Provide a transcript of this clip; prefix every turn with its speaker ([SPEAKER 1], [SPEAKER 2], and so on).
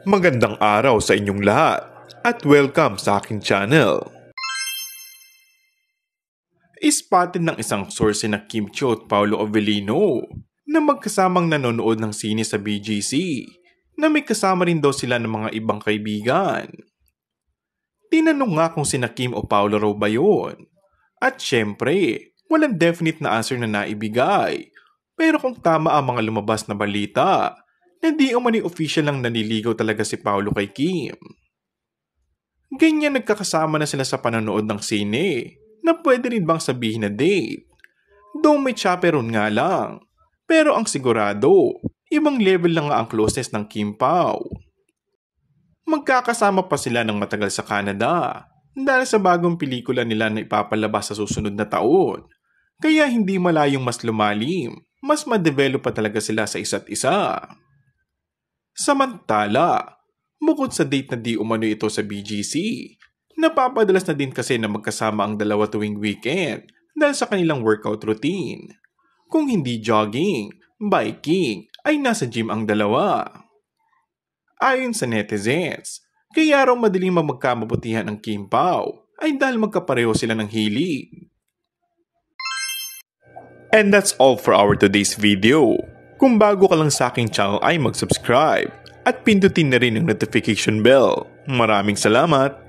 [SPEAKER 1] Magandang araw sa inyong lahat at welcome sa aking channel. Ispotted ng isang source na Kim Chiu at Paolo Avellino na magkasamang nanonood ng sine sa BGC na may kasama rin daw sila ng mga ibang kaibigan. Tinanong nga kung sina Kim o Paolo raw ba yun. At syempre, walang definite na answer na naibigay. Pero kung tama ang mga lumabas na balita, na di umani official lang naniligaw talaga si Paolo kay Kim. Ganyan nagkakasama na sila sa panonood ng sine na pwede rin bang sabihin na date. Though may chaperon nga lang. Pero ang sigurado, ibang level lang nga ang closeness ng Kim Pao. Magkakasama pa sila ng matagal sa Canada dahil sa bagong pelikula nila na ipapalabas sa susunod na taon. Kaya hindi malayong mas lumalim, mas ma-develop pa talaga sila sa isa't isa. Samantala, bukod sa date na di umano ito sa BGC, napapadalas na din kasi na magkasama ang dalawa tuwing weekend dahil sa kanilang workout routine. Kung hindi jogging, biking, ay nasa gym ang dalawa. Ayon sa netizens, kaya raw madaling magkamabutihan ang Kim Pao ay dahil magkapareho sila ng hilig. And that's all for our today's video. Kung bago ka lang sa aking channel ay mag-subscribe at pindutin na rin ang notification bell. Maraming salamat!